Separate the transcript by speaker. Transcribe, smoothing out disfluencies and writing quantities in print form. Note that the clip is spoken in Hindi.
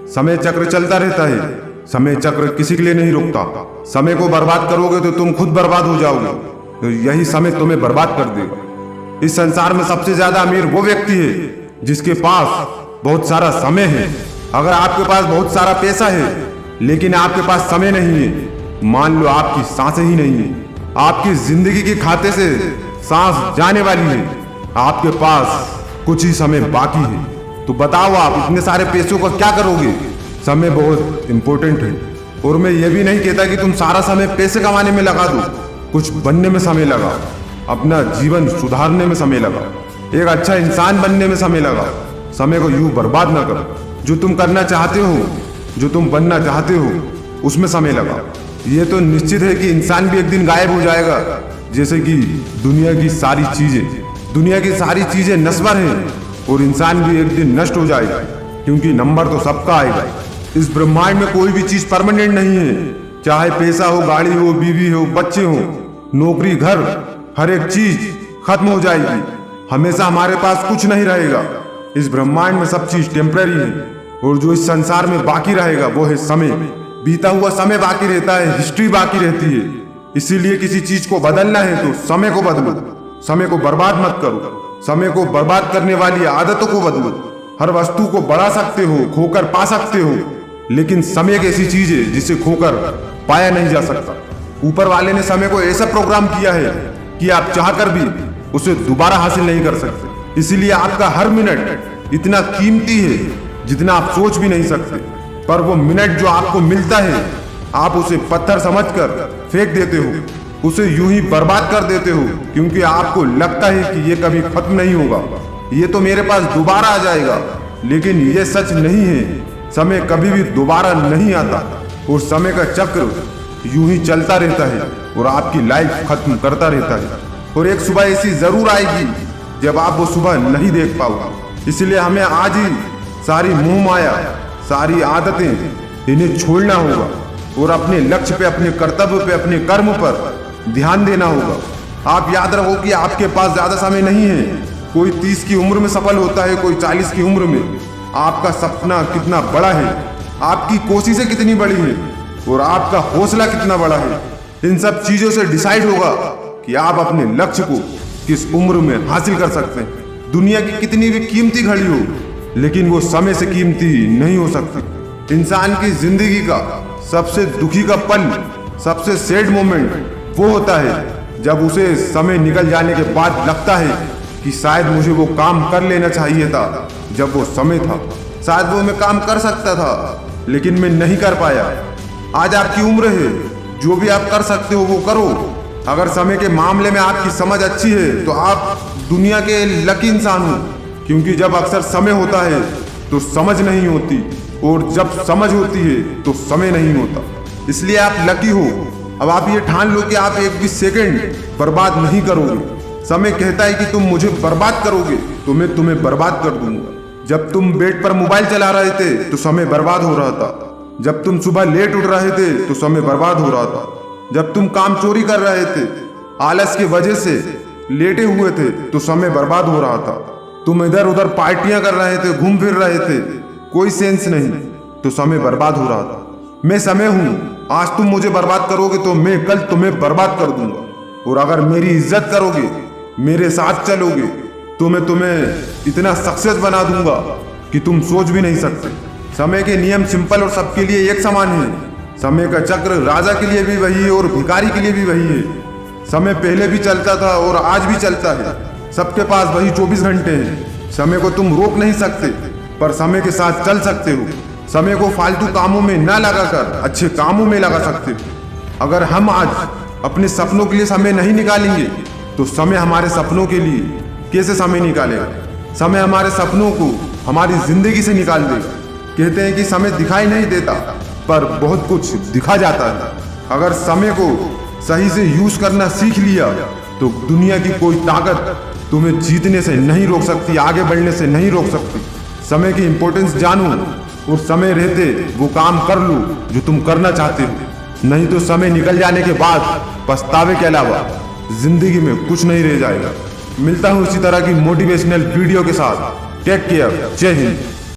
Speaker 1: समय चक्र चलता रहता है। समय चक्र किसी के लिए नहीं रुकता। समय को बर्बाद करोगे तो तुम खुद बर्बाद हो जाओगे, तो यही समय तुम्हें बर्बाद कर देगा। इस संसार में सबसे ज्यादा अमीर वो व्यक्ति है जिसके पास बहुत सारा समय है। अगर आपके पास बहुत सारा पैसा है लेकिन आपके पास समय नहीं है, मान लो आपकी सांसें ही नहीं है, आपकी जिंदगी के खाते से सांस जाने वाली है, आपके पास कुछ ही समय बाकी है, तो बताओ आप इतने सारे पैसों का क्या करोगे? समय बहुत इंपॉर्टेंट है। और मैं ये भी नहीं कहता कि तुम सारा समय पैसे कमाने में लगा दो, कुछ बनने में समय लगा, अपना जीवन सुधारने में समय लगा, एक अच्छा इंसान बनने में समय लगा। समय को यूं बर्बाद ना करो। जो तुम करना चाहते हो, जो तुम बनना चाहते हो, उसमें समय लगा। ये तो निश्चित है कि इंसान भी एक दिन गायब हो जाएगा, जैसे कि दुनिया की सारी चीजें नश्वर हैं और इंसान भी एक दिन नष्ट हो जाएगा, क्योंकि नंबर तो सबका आएगा। इस ब्रह्मांड में कोई भी चीज परमानेंट नहीं है, चाहे पैसा हो, गाड़ी हो, बीवी हो, बच्चे हो, नौकरी, घर, हर एक चीज खत्म हो जाएगी। हमेशा हमारे पास कुछ नहीं रहेगा। इस ब्रह्मांड में सब चीज टेम्पररी है, और जो इस संसार में बाकी रहेगा वो है समय। बीता हुआ समय बाकी रहता है, हिस्ट्री बाकी रहती है। इसीलिए किसी चीज को बदलना है तो समय को बदलो, समय को बर्बाद मत करो। समय को बर्बाद करने वाली आदतों को बदलो। हर वस्तु को बढ़ा सकते हो, खोकर पा सकते हो, लेकिन समय एक ऐसी चीज है जिसे खोकर पाया नहीं जा सकता। ऊपर वाले ने समय को ऐसा प्रोग्राम किया है कि आप चाहकर भी उसे दोबारा हासिल नहीं कर सकते। इसीलिए आपका हर मिनट इतना कीमती है जितना आप सोच भी नहीं सकते। पर वो मिनट जो आपको मिलता है, आप उसे पत्थर समझकर फेंक देते हो, उसे यूं ही बर्बाद कर देते हो, क्योंकि आपको लगता है कि ये कभी खत्म नहीं होगा, ये तो मेरे पास दोबारा आ जाएगा। लेकिन ये सच नहीं है। समय कभी भी दोबारा नहीं आता, और समय का चक्र यूं ही चलता रहता है और आपकी लाइफ खत्म करता रहता है। और एक सुबह ऐसी जरूर आएगी जब आप वो सुबह नहीं देख पाओगे। इसलिए हमें आज ही सारी मोह माया, सारी आदतें, इन्हें छोड़ना होगा और अपने लक्ष्य पे, अपने कर्तव्य पे, अपने कर्म पर ध्यान देना होगा। आप याद रखो कि आपके पास ज्यादा समय नहीं है। कोई 30 की उम्र में सफल होता है, कोई 40 की उम्र में। आपका सपना कितना बड़ा है, आपकी कोशिशें कितनी बड़ी है, और आपका हौसला कितना बड़ा है, इन सब चीजों से डिसाइड होगा कि आप अपने लक्ष्य को किस उम्र में हासिल कर सकते हैं। दुनिया की कितनी भी कीमती घड़ी हो, लेकिन वो समय से कीमती नहीं हो सकती। इंसान की जिंदगी का सबसे दुखी का पल, सबसे सैड मोमेंट वो होता है जब उसे समय निकल जाने के बाद लगता है कि शायद मुझे वो काम कर लेना चाहिए था जब वो समय था। शायद वो मैं काम कर सकता था लेकिन मैं नहीं कर पाया। आज आपकी उम्र है, जो भी आप कर सकते हो वो करो। अगर समय के मामले में आपकी समझ अच्छी है तो आप दुनिया के लकी इंसान हो, क्योंकि जब अक्सर समय होता है तो समझ नहीं होती, और जब समझ होती है तो समय नहीं होता। इसलिए आप लकी हो। अब आप ये ठान लो कि आप एक भी सेकंड बर्बाद नहीं करोगे। समय कहता है कि तुम मुझे बर्बाद करोगे तो मैं तुम्हें बर्बाद कर दूंगा। जब तुम बेड पर मोबाइल चला रहे थे तो समय बर्बाद हो रहा था। जब तुम सुबह लेट उठ रहे थे तो समय बर्बाद हो रहा था। जब तुम काम चोरी कर रहे थे, आलस की वजह से लेटे हुए थे, तो समय बर्बाद हो रहा था। तुम इधर उधर पार्टियां कर रहे थे, घूम फिर रहे थे, कोई सेंस नहीं, तो समय बर्बाद हो रहा था। मैं समय हूं। आज तुम मुझे बर्बाद करोगे तो मैं कल तुम्हें बर्बाद कर दूंगा। और अगर मेरी इज्जत करोगे, मेरे साथ चलोगे, तो मैं तुम्हें इतना सक्सेस बना दूंगा कि तुम सोच भी नहीं सकते। समय के नियम सिंपल और सबके लिए एक समान है। समय का चक्र राजा के लिए भी वही है और भिखारी के लिए भी वही है। समय पहले भी चलता था और आज भी चलता है। सबके पास वही 24 घंटे हैं। समय को तुम रोक नहीं सकते, पर समय के साथ चल सकते हो। समय को फालतू कामों में ना लगाकर अच्छे कामों में लगा सकते हो। अगर हम आज अपने सपनों के लिए समय नहीं निकालेंगे तो समय हमारे सपनों के लिए कैसे समय निकालेगा? समय हमारे सपनों को हमारी जिंदगी से निकाल देगा। कहते हैं कि समय दिखाई नहीं देता, पर बहुत कुछ दिखा जाता है। अगर समय को सही से यूज करना सीख लिया तो दुनिया की कोई ताकत तुम्हें जीतने से नहीं रोक सकती, आगे बढ़ने से नहीं रोक सकती। समय की इंपॉर्टेंस जानो और समय रहते वो काम कर लो जो तुम करना चाहते हो। नहीं तो समय निकल जाने के बाद पछतावे के अलावा जिंदगी में कुछ नहीं रह जाएगा। मिलता हूँ इसी तरह की मोटिवेशनल वीडियो के साथ। Take care. जय हिंद।